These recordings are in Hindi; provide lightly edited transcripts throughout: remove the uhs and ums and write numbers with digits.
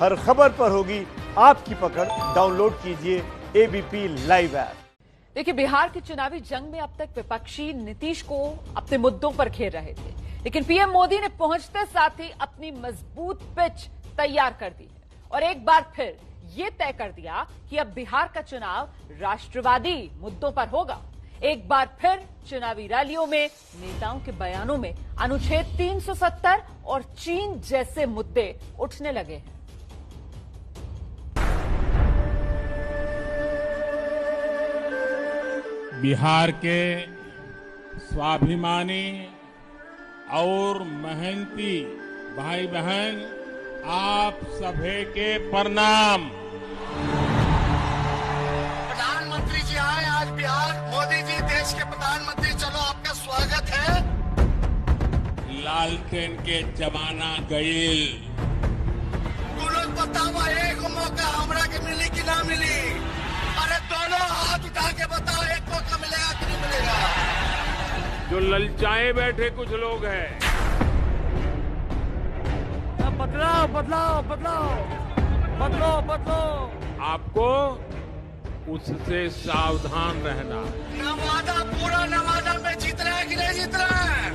हर खबर पर होगी आपकी पकड़। डाउनलोड कीजिए एबीपी लाइव ऐप। देखिए, बिहार की चुनावी जंग में अब तक विपक्षी नीतीश को अपने मुद्दों पर घेर रहे थे, लेकिन पीएम मोदी ने पहुंचते साथ ही अपनी मजबूत पिच तैयार कर दी है और एक बार फिर ये तय कर दिया कि अब बिहार का चुनाव राष्ट्रवादी मुद्दों पर होगा। एक बार फिर चुनावी रैलियों में नेताओं के बयानों में अनुच्छेद 370 और चीन जैसे मुद्दे उठने लगे हैं। बिहार के स्वाभिमानी और मेहनती भाई बहन, आप सभी के प्रणाम। प्रधानमंत्री जी आए आज बिहार। मोदी जी देश के प्रधानमंत्री, चलो आपका स्वागत है। लालटेन के जमाना गईल। तुरंत बताओ, एक मौका हमरा के मिली कि ना मिली? अरे दोनों हाथ उठा के बताओ, एक मौका मिलेगा कि नहीं मिलेगा? जो ललचाए बैठे कुछ लोग हैं, बदलाओ बदलाओ बदलाओ बदलो बदलो, आपको उससे सावधान रहना। नवादा, पूरा नवादा में जीत रहा है कि नहीं जीत रहा है?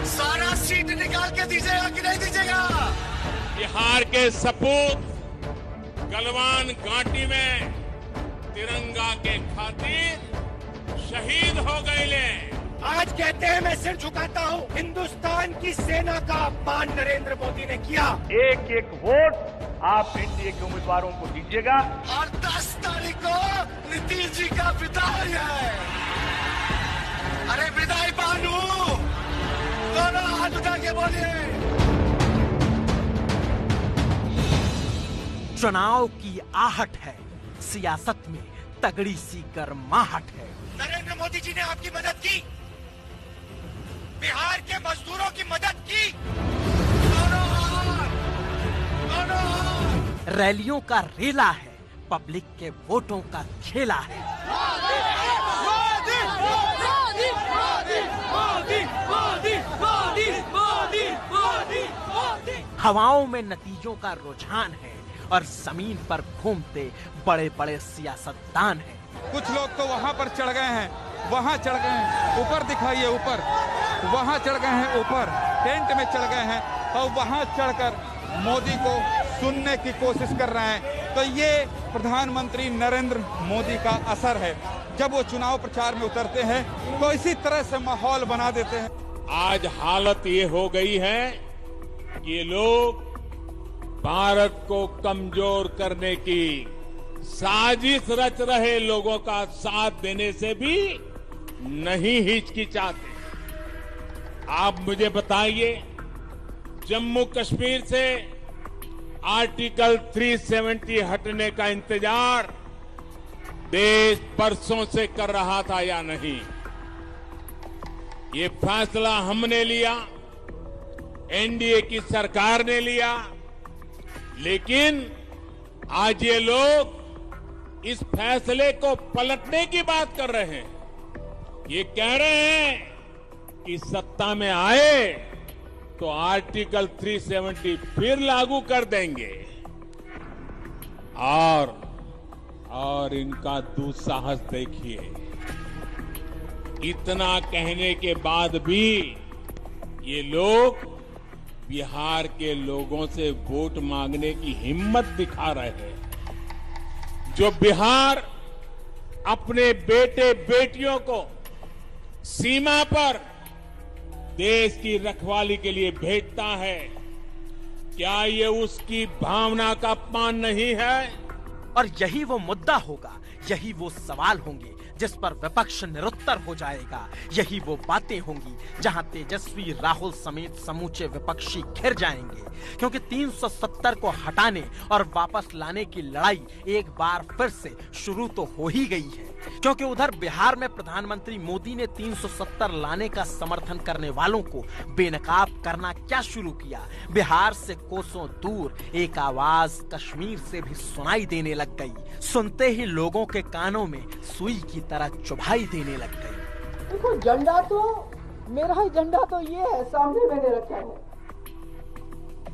सारा सीट निकाल के दीजिएगा कि नहीं दीजिएगा? बिहार के सपूत गलवान घाटी में तिरंगा के खातिर शहीद हो गए ले। आज कहते हैं मैं सिर झुकाता हूँ। हिंदुस्तान की सेना का अपमान नरेंद्र मोदी ने किया। एक एक वोट आप एनडीए के उम्मीदवारों को दीजिएगा। और 10 तारीख को नीतीश जी का विदाई है। अरे विदाई बानू, दोनों हाथ उठा के बोलिए। चुनाव की आहट है, सियासत में तगड़ी सी गर्माहट है। नरेंद्र मोदी जी ने आपकी मदद की, बिहार के मजदूरों की मदद की। दोनों हाथ, दोनों हाथ। रैलियों का रेला है, पब्लिक के वोटों का खेला है। मोदी, मोदी, मोदी, मोदी, मोदी, मोदी, मोदी, मोदी, मोदी, मोदी। हवाओं में नतीजों का रुझान है और जमीन पर घूमते बड़े बड़े सियासतदान हैं। कुछ लोग तो वहां पर चढ़ गए हैं, वहां चढ़ गए हैं, ऊपर दिखाइए ऊपर, वहां चढ़ गए हैं, ऊपर टेंट में चढ़ गए हैं और वहां चढ़कर मोदी को सुनने की कोशिश कर रहे हैं। तो ये प्रधानमंत्री नरेंद्र मोदी का असर है। जब वो चुनाव प्रचार में उतरते हैं तो इसी तरह से माहौल बना देते हैं। आज हालत ये हो गई है कि ये लोग भारत को कमजोर करने की साजिश रच रहे लोगों का साथ देने से भी नहीं हिचकिचाते। आप मुझे बताइए, जम्मू कश्मीर से आर्टिकल 370 हटने का इंतजार देश बरसों से कर रहा था या नहीं? ये फैसला हमने लिया, एनडीए की सरकार ने लिया, लेकिन आज ये लोग इस फैसले को पलटने की बात कर रहे हैं। ये कह रहे हैं कि सत्ता में आए तो आर्टिकल 370 फिर लागू कर देंगे। और इनका दुस्साहस देखिए। इतना कहने के बाद भी ये लोग बिहार के लोगों से वोट मांगने की हिम्मत दिखा रहे हैं। जो बिहार अपने बेटे बेटियों को सीमा पर देश की रखवाली के लिए भेजता है, क्या ये उसकी भावना का अपमान नहीं है? और यही वो मुद्दा होगा, यही वो सवाल होंगे जिस पर विपक्ष निरुत्तर हो जाएगा। यही वो बातें होंगी जहां तेजस्वी, राहुल समेत समूचे विपक्षी घिर जाएंगे, क्योंकि 370 को हटाने और वापस लाने की लड़ाई एक बार फिर से शुरू तो हो ही गई है। क्योंकि उधर बिहार में प्रधानमंत्री मोदी ने 370 लाने का समर्थन करने वालों को बेनकाब करना क्या शुरू किया। बिहार से कोसों दूर एक आवाज कश्मीर से भी सुनाई देने लग गई। सुनते ही लोगों के कानों में सुई की तरह चुभाई देने लग गई। देखो, झंडा तो मेरा ही झंडा तो ये है, सामने मैंने रखा है।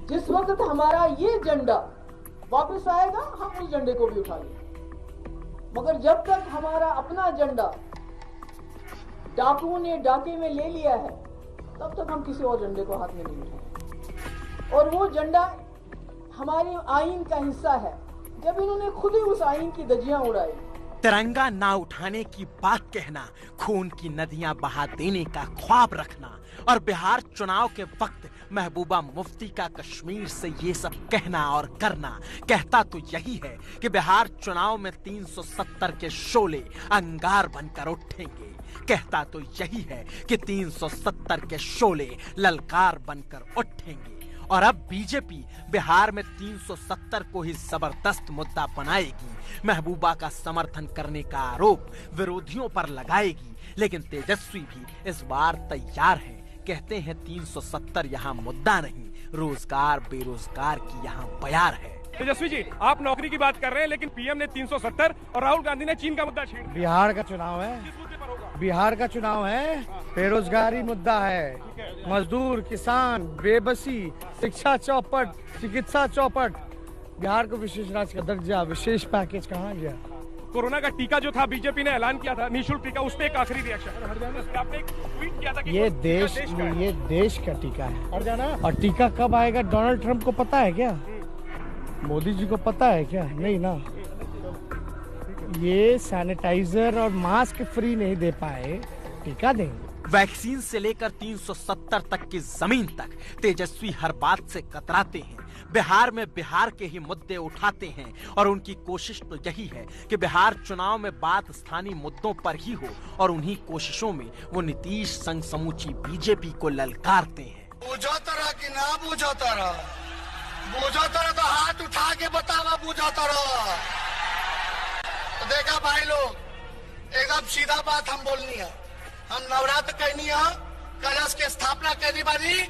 जिस वक्त हमारा ये झंडा वापस आएगा हम उस झंडे को भी उठा लेंगे, मगर जब तक हमारा अपना झंडा डाकुओं ने डाके में ले लिया है तब तक हम किसी और झंडे को हाथ में नहीं उठाएंगे। और वो झंडा हमारे आईन का हिस्सा है। जब इन्होंने खुद ही उस आईन की धज्जियां उड़ाई, तिरंगा ना उठाने की बात कहना, खून की नदियां बहा देने का ख्वाब रखना और बिहार चुनाव के वक्त महबूबा मुफ्ती का कश्मीर से ये सब कहना और करना, कहता तो यही है कि बिहार चुनाव में 370 के शोले अंगार बनकर उठेंगे। कहता तो यही है कि 370 के शोले ललकार बनकर उठेंगे। और अब बीजेपी बिहार में 370 को ही जबरदस्त मुद्दा बनाएगी, महबूबा का समर्थन करने का आरोप विरोधियों पर लगाएगी। लेकिन तेजस्वी भी इस बार तैयार है। कहते हैं 370 यहाँ मुद्दा नहीं, रोजगार बेरोजगार की यहाँ बयार है। तेजस्वी जी, आप नौकरी की बात कर रहे हैं, लेकिन पीएम ने 370 और राहुल गांधी ने चीन का मुद्दा छेड़ दिया। बिहार का चुनाव है, बिहार का चुनाव है, बेरोजगारी मुद्दा है, मजदूर, किसान, बेबसी, शिक्षा चौपट, चिकित्सा चौपट। बिहार को विशेष राज्य का दर्जा, विशेष पैकेज कहाँ गया? कोरोना का टीका जो था, बीजेपी ने ऐलान किया था निःशुल्क टीका, उस पे एक आखिरी रिएक्शन आपने एक ट्वीट किया था कि ये देश का टीका है। और टीका कब आएगा डोनाल्ड ट्रंप को पता है क्या? मोदी जी को पता है क्या? नहीं ना। ये सैनिटाइजर और मास्क फ्री नहीं दे पाए, टीका देंगे। वैक्सीन से लेकर 370 तक की जमीन तक तेजस्वी हर बात से कतराते हैं। बिहार में बिहार के ही मुद्दे उठाते हैं और उनकी कोशिश तो यही है कि बिहार चुनाव में बात स्थानीय मुद्दों पर ही हो और उन्हीं कोशिशों में वो नीतीश संग समूची बीजेपी को ललकारते हैं। बूझो तरह की ना बूझो तरह, बूझो तरह तो हाथ उठा के बतावा बूझो तरह। तो देखा भाई लोग, एकदम सीधा बात हम बोलनी है। हम नवरात्र कहनी है, कलश के स्थापना करने वाली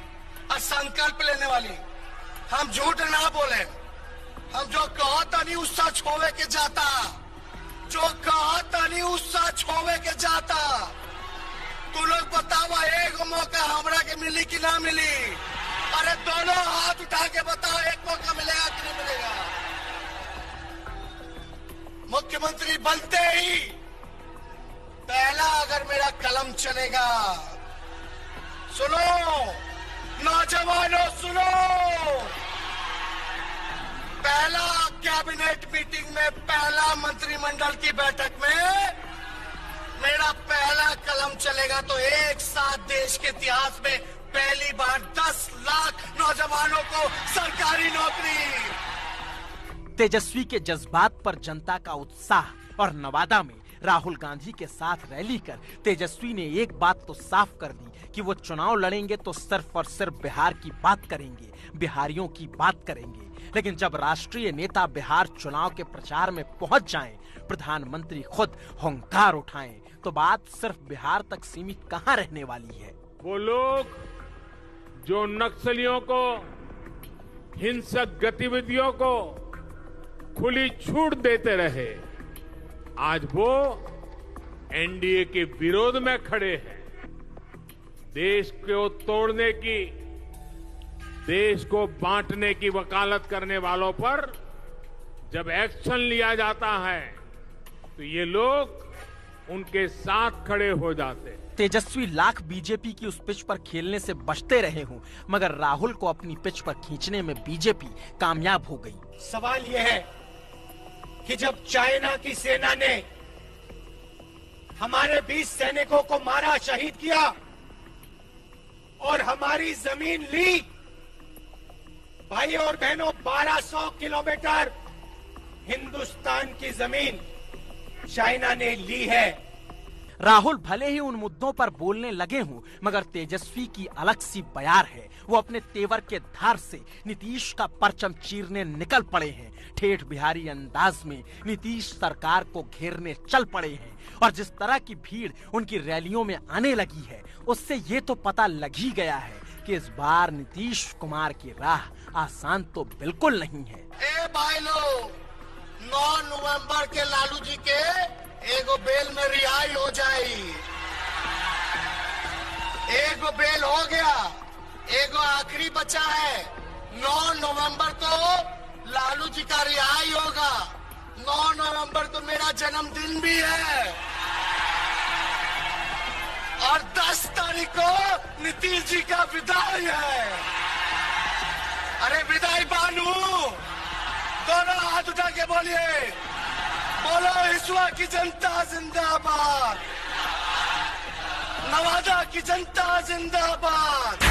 और संकल्प लेने वाली। हम झूठ ना बोले। हम जो कहो तनी उस सच होवे के जाता, जो कहो तनी उस सच होवे के जाता। तू लोग बताओ, एक मौका हमरा के मिली कि ना मिली? अरे दोनों हाथ उठा के बताओ, एक मौका मिलेगा कि नहीं मिलेगा? मुख्यमंत्री बनते ही पहला अगर मेरा कलम चलेगा, सुनो नौजवानों सुनो, पहला कैबिनेट मीटिंग में, पहला मंत्रिमंडल की बैठक में मेरा पहला कलम चलेगा तो एक साथ देश के इतिहास में पहली बार 10 लाख नौजवानों को सरकारी नौकरी। तेजस्वी के जज्बात पर जनता का उत्साह। और नवादा में राहुल गांधी के साथ रैली कर तेजस्वी ने एक बात तो साफ कर दी कि वो चुनाव लड़ेंगे तो सिर्फ और सिर्फ बिहार की बात करेंगे, बिहारियों की बात करेंगे। लेकिन जब राष्ट्रीय नेता बिहार चुनाव के प्रचार में पहुंच जाएं, प्रधानमंत्री खुद हुंकार उठाएं, तो बात सिर्फ बिहार तक सीमित कहां रहने वाली है। वो लोग जो नक्सलियों को, हिंसक गतिविधियों को खुली छूट देते रहे, आज वो एनडीए के विरोध में खड़े हैं। देश को तोड़ने की, देश को बांटने की वकालत करने वालों पर जब एक्शन लिया जाता है तो ये लोग उनके साथ खड़े हो जाते हैं। तेजस्वी लाख बीजेपी की उस पिच पर खेलने से बचते रहे हों, मगर राहुल को अपनी पिच पर खींचने में बीजेपी कामयाब हो गई। सवाल यह है कि जब चाइना की सेना ने हमारे 20 सैनिकों को मारा, शहीद किया और हमारी जमीन ली, भाई और बहनों 1200 किलोमीटर हिंदुस्तान की जमीन चाइना ने ली है। राहुल भले ही उन मुद्दों पर बोलने लगे हों, मगर तेजस्वी की अलग सी बयार है। वो अपने तेवर के धार से नीतीश का परचम चीरने निकल पड़े हैं। ठेठ बिहारी अंदाज में नीतीश सरकार को घेरने चल पड़े हैं। और जिस तरह की भीड़ उनकी रैलियों में आने लगी है, उससे ये तो पता लग ही गया है कि इस बार नीतीश कुमार की राह आसान तो बिल्कुल नहीं है। ए भाई लोग, 9 नवंबर के लालू जी के एगो बेल में रिहाई हो जाएगी। एगो बेल हो गया, एगो आखिरी बचा है। 9 नवंबर को लालू जी का रिहाई होगा। 9 नवंबर को मेरा जन्मदिन भी है और 10 तारीख को नीतीश जी का विदाई है। अरे विदाई बानू, दोनों हाथ उठा के बोलिए, बोलो हिसुआ की जनता जिंदाबाद, नवादा की जनता जिंदाबाद।